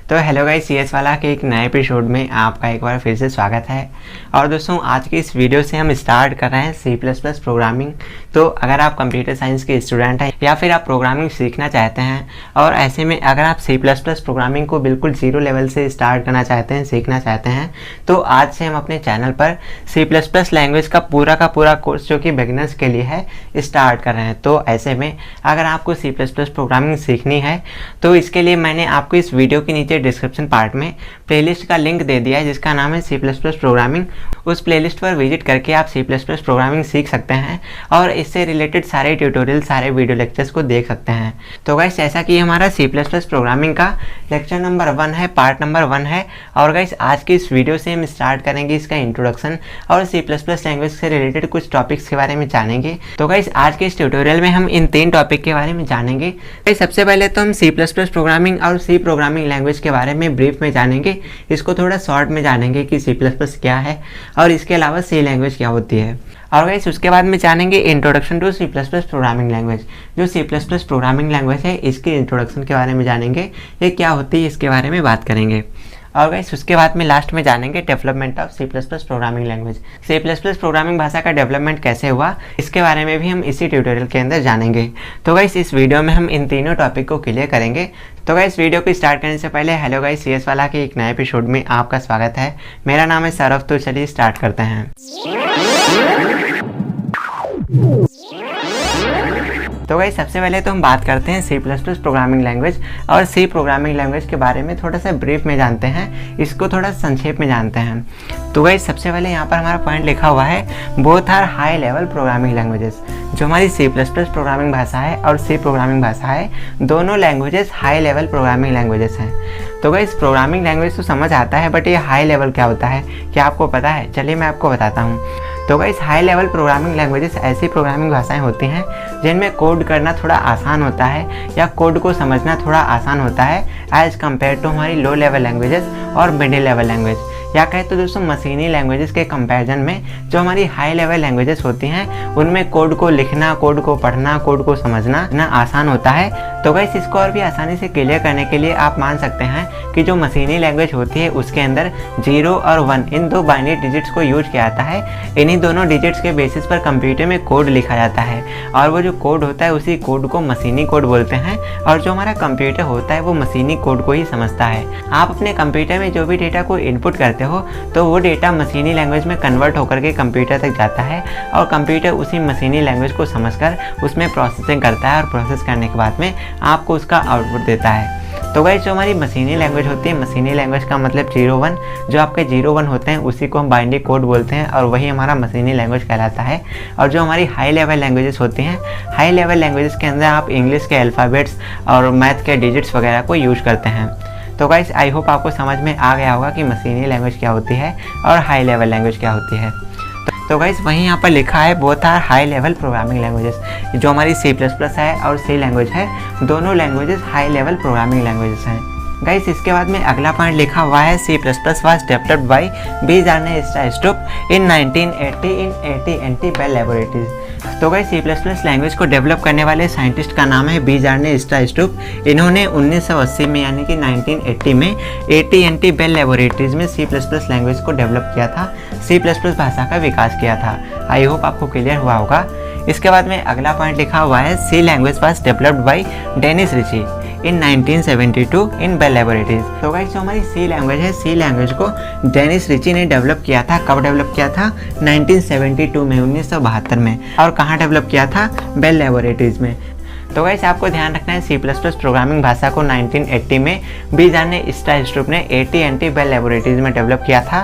तो hello guys, CS वाला के एक नए एपिसोड में आपका एक बार फिर से स्वागत है। और दोस्तों, आज की इस वीडियो से हम स्टार्ट कर रहे हैं C++ प्रोग्रामिंग। तो अगर आप कंप्यूटर साइंस के स्टूडेंट हैं या फिर आप प्रोग्रामिंग सीखना चाहते हैं और ऐसे में अगर आप C++ प्रोग्रामिंग को बिल्कुल जीरो लेवल से स्टार्ट करना चाहते हैं, सीखना चाहते हैं, तो आज से हम अपने चैनल पर C++ लैंग्वेज का पूरा कोर्स जो कि बिगिनर्स के लिए है स्टार्ट कर रहे हैं। तो ऐसे में अगर आपको C++ प्रोग्रामिंग सीखनी है तो इसके लिए मैंने आपको इस वीडियो के नीचे डिस्क्रिप्शन पार्ट में प्लेलिस्ट का लिंक दे दिया है जिसका नाम है C++ प्रोग्रामिंग। उस प्लेलिस्ट पर विजिट करके आप C++ प्रोग्रामिंग सीख सकते हैं और इससे रिलेटेड सारे ट्यूटोरियल, सारे वीडियो लेक्चर्स को देख सकते हैं। तो गाइस, जैसा कि हमारा C++ प्रोग्रामिंग का लेक्चर नंबर 1 है, पार्ट नंबर 1 है। और गाइस, आज की इस वीडियो से हम स्टार्ट करेंगे इसका इंट्रोडक्शन और C++ लैंग्वेज से रिलेटेड कुछ टॉपिक्स के बारे में जानेंगे। तो गाइस, आज के इस ट्यूटोरियल में हम इन 3 टॉपिक के बारे में जानेंगे। सबसे पहले तो हम C++ प्रोग्रामिंग और C प्रोग्रामिंग लैंग्वेज के बारे में ब्रीफ में जानेंगे, इसको थोड़ा शॉर्ट में जानेंगे कि C++ क्या है और इसके अलावा C लैंग्वेज क्या होती है। और गाइस, उसके बाद में जानेंगे introduction to C++ programming language. जो C++ प्रोग्रामिंग लैंग्वेज है इसके इंट्रोडक्शन के बारे में जानेंगे, ये क्या होती है इसके बारे में बात करेंगे। और गाइस, उसके बाद में लास्ट में जानेंगे development of C++ programming language. C++ programming भाषा का डेवलपमेंट कैसे हुआ इसके बारे में भी हम इसी ट्यूटोरियल के अंदर जानेंगे। तो गाइस, इस वीडियो में हम इन तीनों टॉपिक को क्लियर करेंगे। तो गाइस, वीडियो को स्टार्ट करने से पहले हेलो गाइस, सीएस वाला के एक नए एपिसोड में आपका स्वागत है। मेरा नाम है सौरभ। तो चलिए स्टार्ट करते हैं। तो गाइस, सबसे पहले तो हम बात करते हैं C++ प्रोग्रामिंग लैंग्वेज और C प्रोग्रामिंग लैंग्वेज के बारे में थोड़ा सा ब्रीफ में जानते हैं, इसको थोड़ा संक्षेप में जानते हैं। तो गाइस, सबसे पहले यहाँ पर हमारा पॉइंट लिखा हुआ है both are high level programming languages. जो हमारी C++ प्रोग्रामिंग भाषा है और C प्रोग्रामिंग भाषा है, दोनों languages high level programming languages हैं। तो गाइस, प्रोग्रामिंग लैंग्वेज तो समझ आता है, बट ये हाई लेवल क्या होता है क्या आपको पता है? चलिए मैं आपको बताता हूँ। तो guys, high level programming languages ऐसी प्रोग्रामिंग भाषाएं होती हैं जिनमें कोड करना थोड़ा आसान होता है या कोड को समझना थोड़ा आसान होता है एज कम्पेयर टू हमारी लो लेवल लैंग्वेजेस और मिडिल लेवल लैंग्वेज, या कहे तो दोस्तों मशीनी लैंग्वेजेस के कंपैरिजन में जो हमारी हाई लेवल लैंग्वेजेस होती हैं उनमें कोड को लिखना, कोड को पढ़ना, कोड को समझना ना आसान होता है। तो गाइस, इसको और भी आसानी से क्लियर करने के लिए आप मान सकते हैं कि जो मशीनी लैंग्वेज होती है उसके अंदर 0 और 1 इन 2 बाइनरी डिजिट्स को यूज किया जाता है। इन्हीं दोनों डिजिट्स के बेसिस पर कंप्यूटर में कोड लिखा जाता है और वो जो कोड होता है उसी कोड को मशीनी कोड बोलते हैं। और जो हमारा कंप्यूटर होता है वो मशीनी कोड को ही समझता है। आप अपने कंप्यूटर में जो भी डेटा को इनपुट करते हो तो वो डेटा मशीनी लैंग्वेज में कन्वर्ट होकर के कंप्यूटर तक जाता है और कंप्यूटर उसी मशीनी लैंग्वेज को समझकर उसमें प्रोसेसिंग करता है और प्रोसेस करने के बाद में आपको उसका आउटपुट देता है। तो गाइस, जो हमारी मशीनी लैंग्वेज होती है, मशीनी लैंग्वेज का मतलब 0-1, जो आपके 0-1 होते हैं उसी को हम बाइनरी कोड बोलते हैं और वही हमारा मशीनी लैंग्वेज कहलाता है। और जो हमारी हाई लेवल लैंग्वेजेस होती हैं, हाई लेवल लैंग्वेजेस के अंदर आप इंग्लिश के अल्फ़ाबेट्स और मैथ के डिजिट्स वगैरह को यूज करते हैं। तो गाइस, आई होप आपको समझ में आ गया होगा कि मशीनी लैंग्वेज क्या होती है और हाई लेवल लैंग्वेज क्या होती है। तो गाइस, वहीं यहाँ पर लिखा है both are high level programming languages. जो हमारी C++ है और C लैंग्वेज है, दोनों languages high level programming languages हैं। गाइस, इसके बाद में अगला पॉइंट लिखा हुआ है C++ was developed by B. Jarnett इन 1980 इन AT&T बेल लैबोरेटरीज। तो गाइस, C++ लैंग्वेज को डेवलप करने वाले साइंटिस्ट का नाम है B. Jarnett। इन्होंने 1980 में यानी कि 1980 में AT&T बेल लैबोरेटरीज में C++ लैंग्वेज को डेवलप किया था, C++ भाषा का विकास किया था। आई होप आपको क्लियर हुआ होगा। इसके बाद में अगला पॉइंट लिखा हुआ है C language was developed by Dennis Ritchie in 1972 in Bell laboratories. तो गाइस, जो हमारी C लैंग्वेज है, C लैंग्वेज को डेनिस रिची ने डेवलप किया था। कब डेवलप किया था? 1972 में, 1972 में। और कहाँ डेवलप किया था? बेल लैबोरेटरीज में। तो गाइस, आपको ध्यान रखना है C++ प्रोग्रामिंग भाषा को 1980 में B. Jarnett ने AT&T बेल लैबोरेटरीज में डेवलप किया था।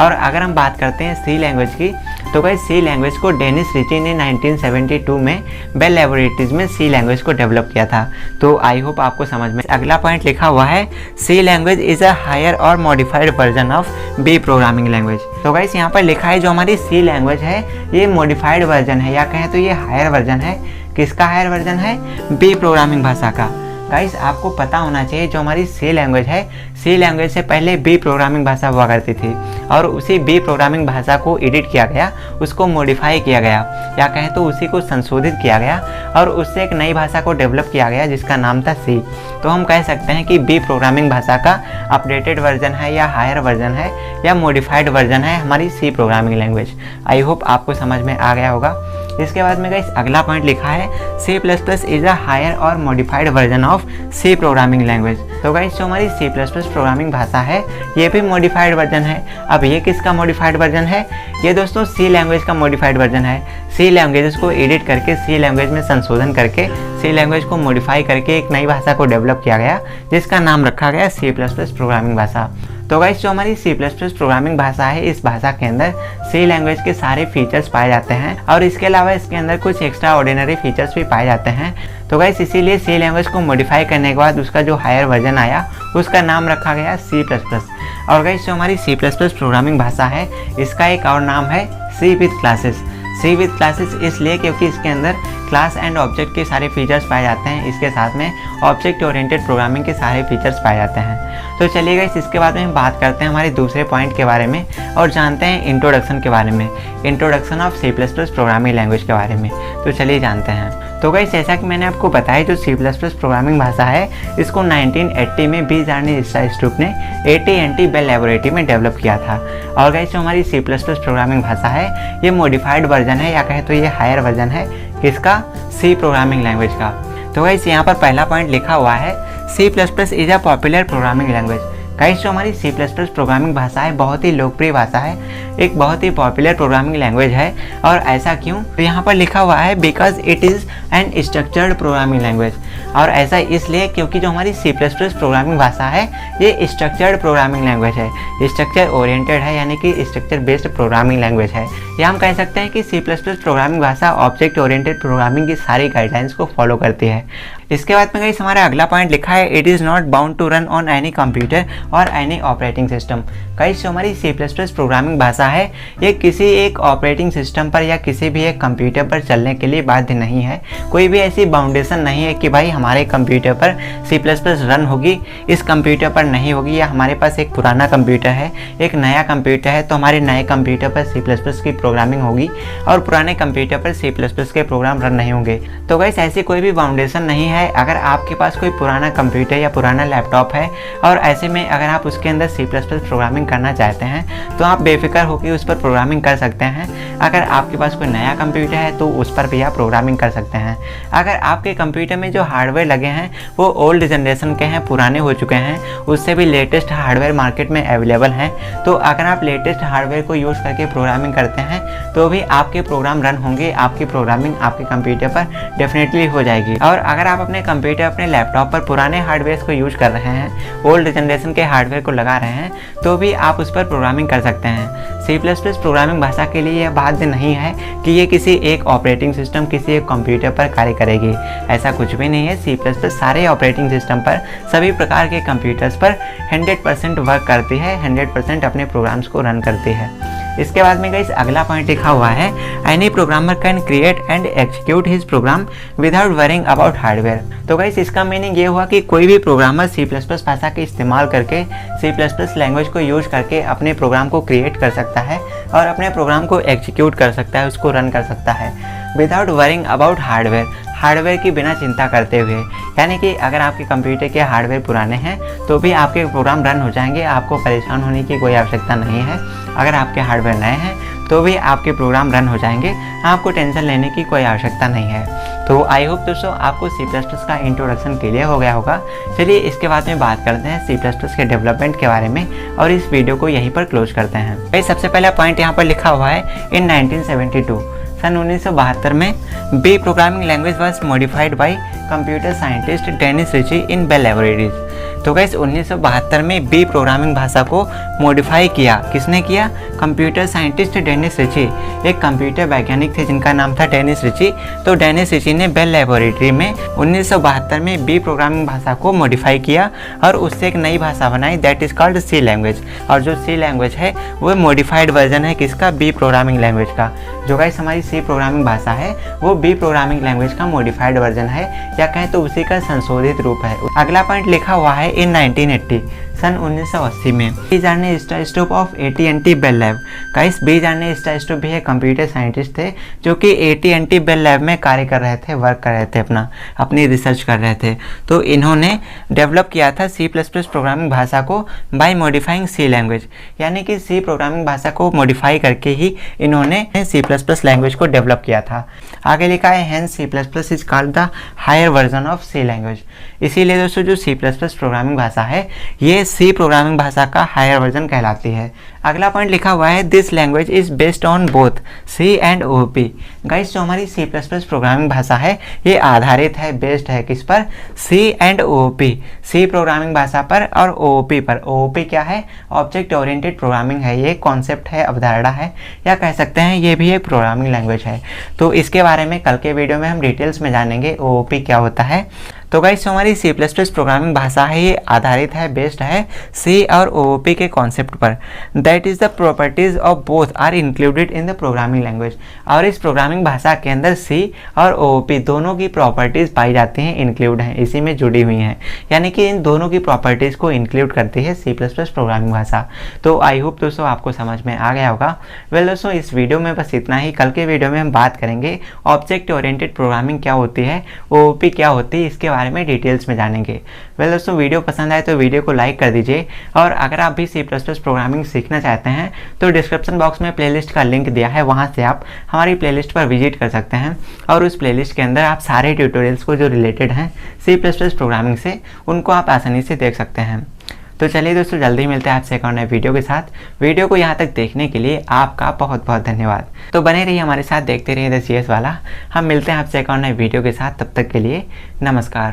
और अगर हम बात करते हैं C लैंग्वेज की, तो गाइस, C लैंग्वेज को डेनिस रिची ने 1972 में बेल लैबोरेटरीज में C लैंग्वेज को डेवलप किया था। तो आई होप आपको समझ में। अगला पॉइंट लिखा हुआ है C language is a higher और modified version of B programming language. तो गाइस, यहाँ पर लिखा है जो हमारी C लैंग्वेज है ये मॉडिफाइड वर्जन है, या कहें तो ये हायर वर्जन है। किसका हायर वर्जन है? B प्रोग्रामिंग भाषा का। गाइस आपको पता होना चाहिए जो हमारी सी लैंग्वेज है, सी लैंग्वेज से पहले बी प्रोग्रामिंग भाषा हुआ करती थी और उसी बी प्रोग्रामिंग भाषा को एडिट किया गया, उसको मॉडिफाई किया गया या कहें तो उसी को संशोधित किया गया और उससे एक नई भाषा को डेवलप किया गया जिसका नाम था सी। तो हम कह सकते हैं कि बी प्रोग्रामिंग भाषा का अपडेटेड वर्जन है या हायर वर्जन है या मॉडिफाइड वर्जन है हमारी C programming language. I hope आपको समझ में आ गया होगा। इसके बाद में गाइस अगला पॉइंट लिखा है C++ इज अ हायर और modified version of C programming language. तो गाइस जो हमारी C++ प्रोग्रामिंग भाषा है ये भी मॉडिफाइड वर्जन है। अब ये किसका मॉडिफाइड वर्जन है? ये दोस्तों सी लैंग्वेज का मॉडिफाइड वर्जन है। सी लैंग्वेजेस को एडिट करके, सी लैंग्वेज में संशोधन करके, सी लैंग्वेज को मॉडिफाई करके एक नई भाषा को डेवलप किया गया जिसका नाम रखा गया C++ प्रोग्रामिंग भाषा। तो गाइस जो हमारी C++ प्रोग्रामिंग भाषा है इस भाषा के अंदर सी लैंग्वेज के सारे फीचर्स पाए जाते हैं और इसके अलावा इसके अंदर कुछ एक्स्ट्रा ऑर्डिनरी फीचर्स भी पाए जाते हैं। तो गाइस इसीलिए सी लैंग्वेज को मॉडिफाई करने के बाद उसका जो हायर वर्जन आया उसका नाम रखा गया C++। और गाइस जो हमारी C++ प्रोग्रामिंग भाषा है इसका एक और नाम है C with classes. C with classes इसलिए क्योंकि इसके अंदर क्लास एंड ऑब्जेक्ट के सारे फीचर्स पाए जाते हैं, इसके साथ में ऑब्जेक्ट ओरिएंटेड प्रोग्रामिंग के सारे फीचर्स पाए जाते हैं। तो चलिए गाइस इसके बाद में हम बात करते हैं हमारे दूसरे पॉइंट के बारे में और जानते हैं इंट्रोडक्शन के बारे में, introduction of C++ programming language के बारे में। तो चलिए जानते हैं। तो गाइस जैसा कि मैंने आपको बताया जो C++ प्रोग्रामिंग भाषा है इसको 1980 में बी जार्नी-स्ट्रूप ने AT&T बेल लैबोरेटरी में डेवलप किया था। और गाइस जो हमारी C++ प्रोग्रामिंग भाषा है ये मॉडिफाइड वर्जन है या कहें तो ये हायर वर्जन है किसका? सी प्रोग्रामिंग लैंग्वेज का। तो गाइस यहाँ पर पहला पॉइंट लिखा हुआ है C++ is a popular programming language. Guys जो हमारी C++ प्रोग्रामिंग भाषा है बहुत ही लोकप्रिय भाषा है, एक बहुत ही पॉपुलर प्रोग्रामिंग लैंग्वेज है। और ऐसा क्यों? तो यहाँ पर लिखा हुआ है because it is an structured programming language. और ऐसा इसलिए क्योंकि जो हमारी C++ प्रोग्रामिंग भाषा है ये स्ट्रक्चर्ड प्रोग्रामिंग लैंग्वेज है, स्ट्रक्चर ओरिएंटेड है यानी कि स्ट्रक्चर बेस्ड प्रोग्रामिंग लैंग्वेज है। या हम कह सकते हैं कि C++ प्रोग्रामिंग भाषा ऑब्जेक्ट ओरिएंटेड प्रोग्रामिंग की सारी गाइडलाइंस को फॉलो करती है। इसके बाद में गाइस हमारा अगला पॉइंट लिखा है it is not bound to run on any computer और एनी ऑपरेटिंग सिस्टम। गाइस जो हमारी C++ प्रोग्रामिंग भाषा है ये किसी एक ऑपरेटिंग सिस्टम पर या किसी भी एक कंप्यूटर पर चलने के लिए बाध्य नहीं है। कोई भी ऐसी बाउंडेशन नहीं है कि भाई हमारे कंप्यूटर पर C++ रन होगी, इस कंप्यूटर पर नहीं होगी, या हमारे पास एक पुराना कंप्यूटर है, एक नया कंप्यूटर है तो हमारे नए कंप्यूटर पर C++ की प्रोग्रामिंग होगी और पुराने कंप्यूटर पर C++ के प्रोग्राम रन नहीं होंगे। तो गाइस ऐसी कोई भी बाउंडेशन नहीं है। अगर आपके पास कोई पुराना कंप्यूटर या पुराना लैपटॉप है और ऐसे में अगर आप उसके अंदर C++ प्रोग्रामिंग करना चाहते हैं तो आप बेफिक्र होकर उस पर प्रोग्रामिंग कर सकते हैं। अगर आपके पास कोई नया कंप्यूटर है तो उस पर भी आप प्रोग्रामिंग कर सकते हैं। अगर आपके कंप्यूटर में जो हार्डवेयर लगे हैं वो ओल्ड जनरेशन के हैं, पुराने हो चुके हैं, उससे भी लेटेस्ट हार्डवेयर मार्केट में अवेलेबल हैं, तो अगर आप लेटेस्ट हार्डवेयर को यूज़ करके प्रोग्रामिंग करते हैं तो भी आपके प्रोग्राम रन होंगे, आपकी प्रोग्रामिंग आपके कंप्यूटर पर डेफिनेटली हो जाएगी। और अगर आप अपने कंप्यूटर, अपने लैपटॉप पर पुराने हार्डवेयर को यूज कर रहे हैं, ओल्ड जनरेशन के हार्डवेयर को लगा रहे हैं, तो भी आप उस पर प्रोग्रामिंग कर सकते हैं। C++ प्रोग्रामिंग भाषा के लिए यह बाध्य नहीं है कि ये किसी एक ऑपरेटिंग सिस्टम, किसी एक कंप्यूटर पर कार्य करेगी, ऐसा कुछ भी नहीं है। C++ सारे ऑपरेटिंग सिस्टम पर, सभी प्रकार के कंप्यूटर्स पर 100% वर्क करती है, 100% अपने प्रोग्राम्स को रन करती है। इसके बाद में गाइस अगला पॉइंट लिखा हुआ है any programmer can create and execute his program without worrying about hardware. तो गाइस इसका मीनिंग ये हुआ कि कोई भी प्रोग्रामर C++ भाषा के इस्तेमाल करके, C++ लैंग्वेज को यूज करके अपने प्रोग्राम को क्रिएट कर सकता है और अपने प्रोग्राम को एग्जीक्यूट कर सकता है, उसको रन कर सकता है without worrying about hardware, hardware की बिना चिंता करते हुए। यानी कि अगर आपके कंप्यूटर के हार्डवेयर पुराने हैं तो भी आपके प्रोग्राम रन हो जाएंगे, आपको परेशान होने की कोई आवश्यकता नहीं है। अगर आपके हार्डवेयर नए हैं तो भी आपके प्रोग्राम रन हो जाएंगे, आपको टेंशन लेने की कोई आवश्यकता नहीं है। तो आई होप दोस्तों आपको C++ का इंट्रोडक्शन क्लियर हो गया होगा। चलिए इसके बाद में बात करते हैं C++ के डेवलपमेंट के बारे में और इस वीडियो को यहीं पर क्लोज करते हैं। भाई सबसे पहला पॉइंट यहाँ पर लिखा हुआ है इन 1972 सन 1972 में B programming language was modified by computer scientist Dennis Ritchie in Bell laboratories. तो गाइस 1972 में बी प्रोग्रामिंग भाषा को मॉडिफाई किया, किसने किया? कंप्यूटर साइंटिस्ट डेनिस रिची, एक कंप्यूटर वैज्ञानिक थे जिनका नाम था डेनिस रिची। तो डेनिस रिची ने बेल लैबोरेटरी में 1972 में बी प्रोग्रामिंग भाषा को मॉडिफाई किया और उससे एक नई भाषा बनाई that is called C language. और जो सी लैंग्वेज है वो मॉडिफाइड वर्जन है किसका? बी प्रोग्रामिंग लैंग्वेज का। जो गाइस हमारी सी प्रोग्रामिंग भाषा है वो बी प्रोग्रामिंग लैंग्वेज का मॉडिफाइड वर्जन है या कहें तो उसी का संशोधित रूप है। अगला पॉइंट लिखा हुआ है इन 1980 सन 1980 में Bjarne Stroustrup of AT&T Bell lab. Guys Bjarne स्टाइस्टोप भी एक कंप्यूटर साइंटिस्ट थे जो कि AT&T बेल लैब में कार्य कर रहे थे, वर्क कर रहे थे, अपनी रिसर्च कर रहे थे। तो इन्होंने डेवलप किया था C++ प्रोग्रामिंग भाषा को बाय मॉडिफाइंग C लैंग्वेज, यानी कि C प्रोग्रामिंग भाषा को मॉडिफाई करके ही इन्होंने C++ लैंग्वेज को डेवलप किया था। आगे लिखा है hence C++ is called the higher version of C language. इसीलिए दोस्तों जो C++ प्रोग्रामिंग भाषा है ये C प्रोग्रामिंग भाषा का हायर वर्जन कहलाती है। अगला पॉइंट लिखा हुआ है this language is based on both C and OOP। Guys जो हमारी C++ प्रोग्रामिंग भाषा है ये आधारित है, बेस्ड है किस पर? C and OOP, C programming भाषा पर और OOP पर। OOP क्या है? ऑब्जेक्ट ओरिएंटेड प्रोग्रामिंग है, ये कॉन्सेप्ट है, अवधारणा है, या कह सकते हैं ये भी एक प्रोग्रामिंग लैंग्वेज है। तो इसके बारे में कल के वीडियो में हम डिटेल्स में जानेंगे OOP क्या होता है। तो गाइस जो हमारी C++ प्रोग्रामिंग भाषा है ये आधारित है, बेस्ड है C और OOP के कॉन्सेप्ट पर। That is the properties of both are included in the programming language. और इस प्रोग्रामिंग भाषा के अंदर C और OOP दोनों की प्रॉपर्टीज पाई जाती हैं, इंक्लूड हैं, इसी में जुड़ी हुई हैं, यानी कि इन दोनों की प्रॉपर्टीज को इंक्लूड करती है C++ प्रोग्रामिंग भाषा। तो आई होप दोस्तों आपको समझ में आ गया होगा। वेल दोस्तों इस वीडियो में बस इतना ही। कल के वीडियो में हम बात करेंगे ऑब्जेक्ट ओरिएंटेड प्रोग्रामिंग क्या होती है, OOP क्या होती है, इसके बारे में डिटेल्स में जानेंगे। वेल दोस्तों वीडियो पसंद आए तो वीडियो को लाइक कर दीजिए, और अगर आप भी C++ प्रोग्रामिंग सीखना चाहते हैं तो डिस्क्रिप्शन बॉक्स में प्लेलिस्ट का लिंक दिया है, वहां से आप हमारी प्लेलिस्ट पर विजिट कर सकते हैं और उस प्लेलिस्ट के अंदर आप सारे ट्यूटोरियल्स को जो रिलेटेड हैं C++ प्रोग्रामिंग से उनको आप आसानी से देख सकते हैं। तो चलिए दोस्तों जल्दी मिलते हैं आपसे एक और नए वीडियो के साथ। वीडियो को यहाँ तक देखने के लिए आपका बहुत बहुत धन्यवाद। तो बने रहिए हमारे साथ, देखते रहिए द CS वाला। हम मिलते हैं आपसे एक और नए वीडियो के साथ, तब तक के लिए नमस्कार।